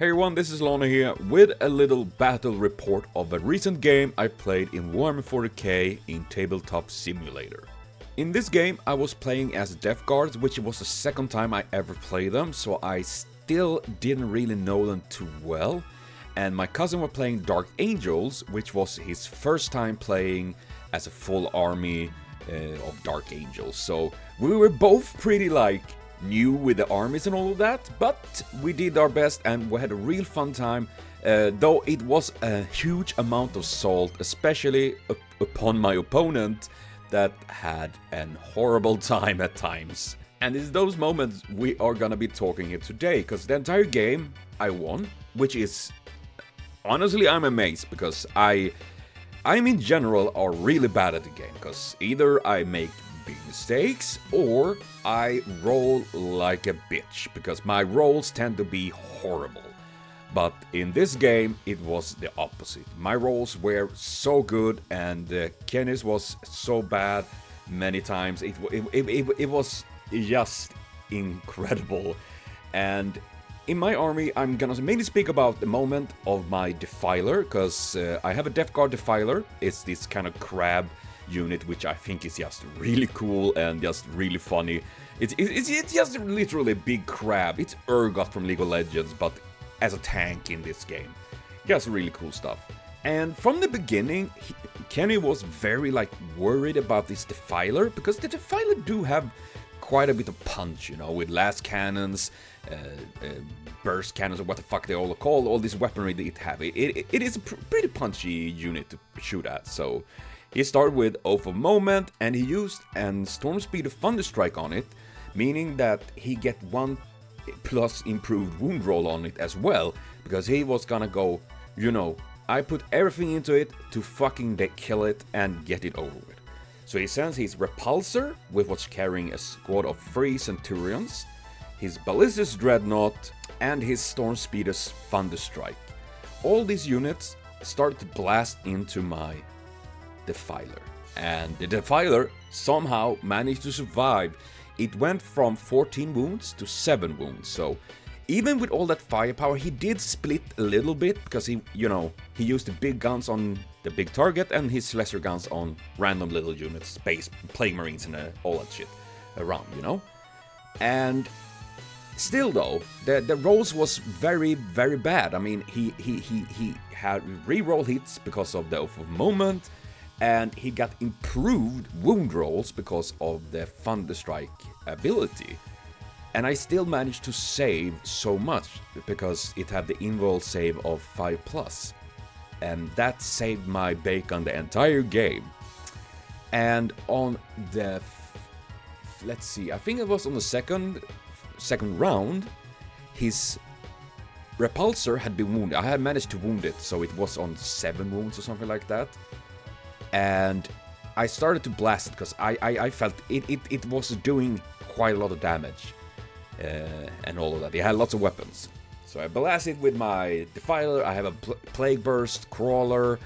Hey everyone, this is Lana here with a little battle report of a recent game I played in Warhammer 40k in Tabletop Simulator. In this game I was playing as Death Guards, which was the second time I ever played them, so I still didn't really know them too well. And my cousin was playing Dark Angels, which was his first time playing as a full army of Dark Angels. So we were both pretty new with the armies and all of that, but we did our best and we had a real fun time, though it was a huge amount of salt, especially upon my opponent that had an horrible time at times. And it's those moments we are gonna be talking here today, because the entire game I won, which is, honestly, I'm amazed, because I'm in general are really bad at the game, because either I make big mistakes or I roll like a bitch, because my rolls tend to be horrible. But in this game it was the opposite. My rolls were so good and Kenny's was so bad many times. It was just incredible. And in my army I'm gonna mainly speak about the moment of my Defiler, because I have a Death Guard Defiler. It's this kind of crab unit, which I think is just really cool and just really funny. It's just literally a big crab. It's Urgot from League of Legends, but as a tank in this game. Just really cool stuff. And from the beginning, Kenny was very worried about this Defiler, because the Defiler do have quite a bit of punch, you know, with last cannons, burst cannons, or what the fuck they all call, all this weaponry that it have. It is a pretty punchy unit to shoot at, so he started with Oath of Moment, and he used an Storm Speed of Thunderstrike on it, meaning that he get 1+ improved wound roll on it as well, because he was gonna go, you know, I put everything into it to fucking kill it and get it over with. So he sends his Repulsor, with what's carrying a squad of 3 Centurions, his Ballistus Dreadnought, and his Storm Speeder's Thunderstrike. All these units started to blast into my Defiler, and the Defiler somehow managed to survive. It went from 14 wounds to 7 wounds, so even with all that firepower he did split a little bit, because he used the big guns on the big target and his lesser guns on random little units, space plague marines and all that shit around, you know. And still though, the rolls was very, very bad. I mean, he had reroll hits because of the Oath of Moment, and he got improved wound rolls because of the Thunderstrike ability. And I still managed to save so much, because it had the invul save of 5+. And that saved my bacon the entire game. And on the, let's see, I think it was on the second round, his Repulsor had been wounded. I had managed to wound it, so it was on 7 wounds or something like that. And I started to blast it, because I felt it was doing quite a lot of damage and all of that. It had lots of weapons. So I blasted with my Defiler. I have a Plague Burst Crawler.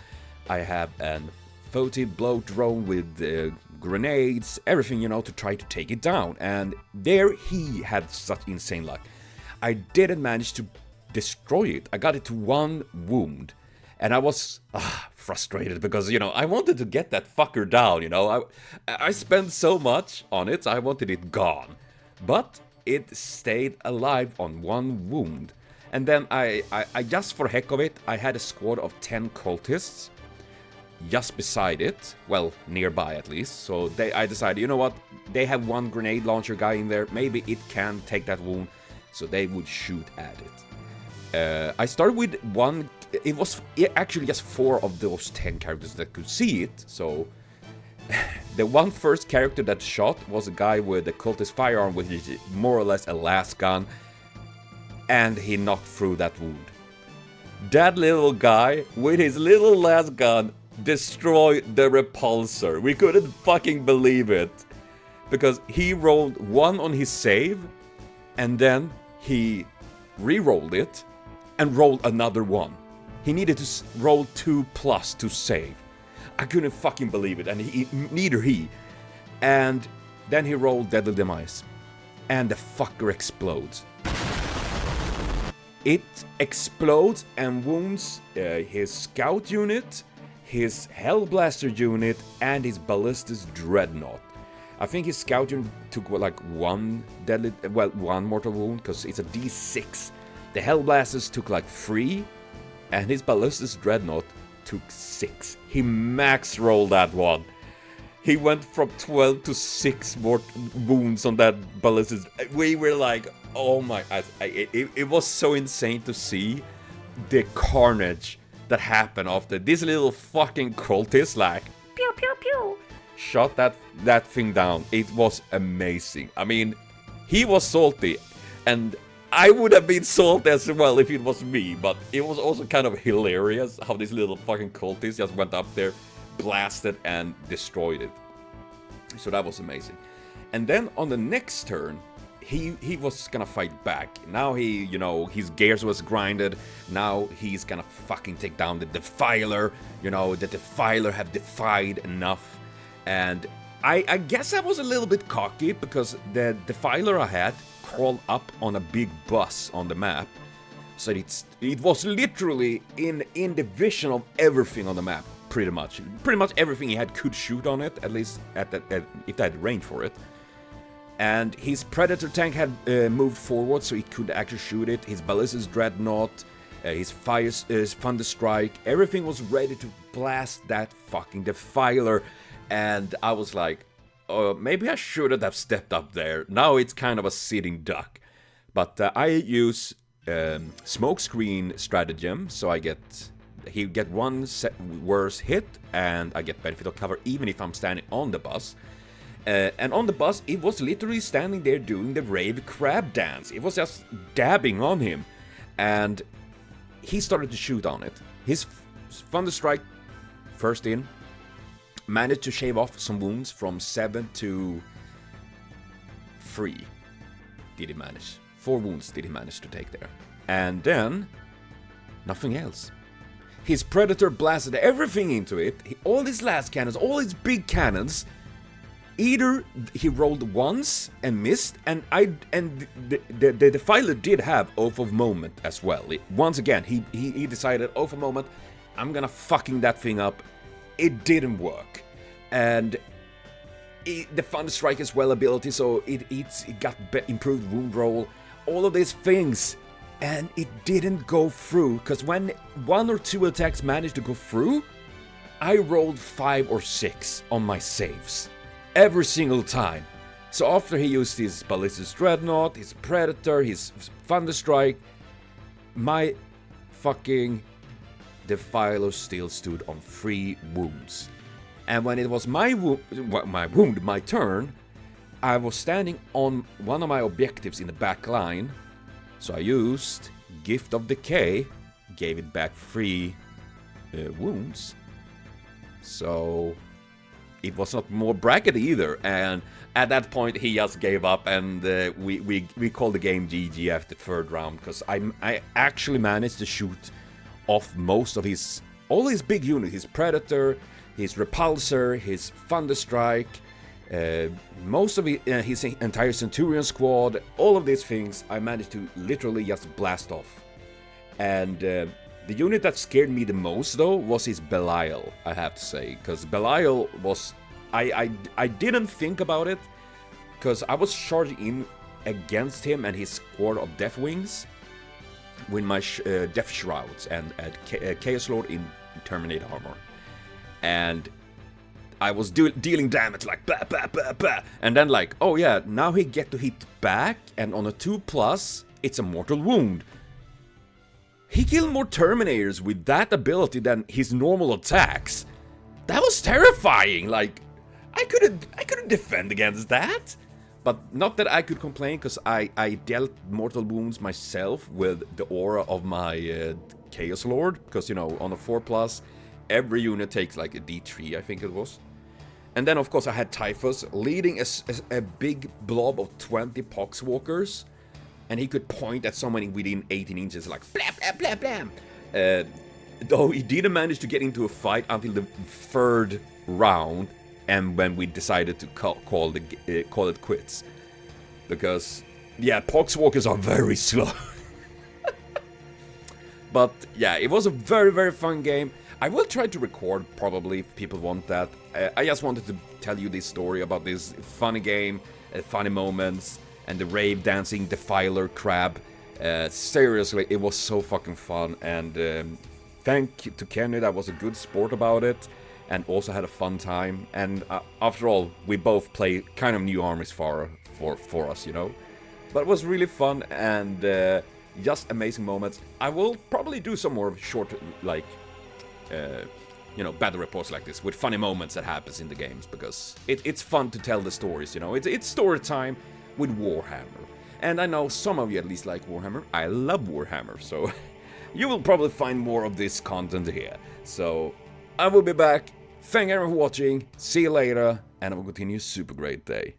I have an Photic Blow Drone with grenades, everything, you know, to try to take it down. And there he had such insane luck. I didn't manage to destroy it. I got it to 1 wound. And I was frustrated, because, you know, I wanted to get that fucker down, you know. I spent so much on it, I wanted it gone. But it stayed alive on 1 wound. And then I just for heck of it, I had a squad of 10 cultists just beside it, well, nearby at least. So I decided, you know what, they have 1 grenade launcher guy in there, maybe it can take that wound, so they would shoot at it. I started with 1. It was actually just 4 of those 10 characters that could see it, so the first character that shot was a guy with a cultist firearm, which is more or less a last gun, and he knocked through that wound. That little guy with his little last gun destroyed the Repulsor. We couldn't fucking believe it, because he rolled 1 on his save, and then he re-rolled it and rolled another 1. He needed to roll 2+ to save. I couldn't fucking believe it, and neither he. And then he rolled Deadly Demise, and the fucker explodes. It explodes and wounds his scout unit, his Hellblaster unit, and his Ballistic Dreadnought. I think his scout unit took like one mortal wound, because it's a D6. The Hellblasters took like 3, and his Ballistic Dreadnought took 6. He max rolled that one. He went from 12 to 6 more wounds on that Ballistic. We were like, oh my, it was so insane to see the carnage that happened after this little fucking cultist, like, pew pew pew, shot that thing down. It was amazing. I mean, he was salty, and I would have been salty as well if it was me, but it was also kind of hilarious how this little fucking cultist just went up there, blasted, and destroyed it. So that was amazing. And then on the next turn, he was gonna fight back. Now he, you know, his gears was grinded. Now he's gonna fucking take down the Defiler. You know, the Defiler have defied enough. And I guess I was a little bit cocky, because the Defiler I had crawled up on a big bus on the map. So it was literally in the vision of everything on the map, pretty much. Pretty much everything he had could shoot on it, at least if they had range for it. And his Predator tank had moved forward, so it could actually shoot it. His Ballistic Dreadnought, his Thunderstrike, everything was ready to blast that fucking Defiler. And I was like, maybe I should have stepped up there. Now it's kind of a sitting duck. But I use smokescreen stratagem, so he get one worse hit, and I get benefit of cover even if I'm standing on the bus. And on the bus, it was literally standing there doing the rave crab dance. It was just dabbing on him. And he started to shoot on it. His Thunderstrike, first in, managed to shave off some wounds from 7 to 3. Did he manage? 4 wounds did he manage to take there. And then, nothing else. His Predator blasted everything into it. All his last cannons, all his big cannons. Either he rolled once and missed, and the Defiler did have Oath of Moment as well. Once again, he decided, Oath of Moment, I'm gonna fucking that thing up. It didn't work. And the Thunderstrike as well ability, so it got improved wound roll, all of these things, and it didn't go through, because when 1 or 2 attacks managed to go through, I rolled 5 or 6 on my saves. Every single time. So after he used his Ballistic Dreadnought, his Predator, his Thunderstrike, my fucking Defiler still stood on 3 wounds. And when it was my turn, I was standing on one of my objectives in the back line. So I used Gift of Decay, gave it back 3 wounds. So it was not more bracket either, and at that point he just gave up, and we called the game GG after the 3rd round, because I actually managed to shoot off most of all his big units, his Predator, his Repulsor, his Thunderstrike, most of his entire Centurion squad, all of these things I managed to literally just blast off. And the unit that scared me the most, though, was his Belial, I have to say. Because Belial was... I didn't think about it, because I was charging in against him and his squad of Deathwings with my Death Shrouds and Chaos Lord in Terminator armor. And I was dealing damage like blah, blah, blah, blah. And then like, oh yeah, now he get to hit back, and on a 2+, it's a mortal wound. He killed more Terminators with that ability than his normal attacks. That was terrifying. Like, I couldn't defend against that. But not that I could complain, because I dealt mortal wounds myself with the aura of my Chaos Lord. Because, you know, on a 4+, every unit takes like a D3, I think it was. And then, of course, I had Typhus leading a big blob of 20 Poxwalkers. And he could point at someone within 18 inches, like blam, blam, blam, blam. Though he didn't manage to get into a fight until the 3rd round, and when we decided to call it quits, because yeah, Poxwalkers are very slow. But yeah, it was a very, very fun game. I will try to record, probably, if people want that. I just wanted to tell you this story about this funny game, funny moments, and the rave dancing Defiler crab. Seriously, it was so fucking fun, and thank you to Kenny that was a good sport about it, and also had a fun time. And after all, we both play kind of new armies for us, you know. But it was really fun, and just amazing moments. I will probably do some more short, like, you know, battle reports like this with funny moments that happens in the games, because it's fun to tell the stories, you know. It's story time with Warhammer. And I know some of you at least like Warhammer. I love Warhammer, so you will probably find more of this content here. So I will be back. Thank everyone for watching. See you later, and I will continue a super great day.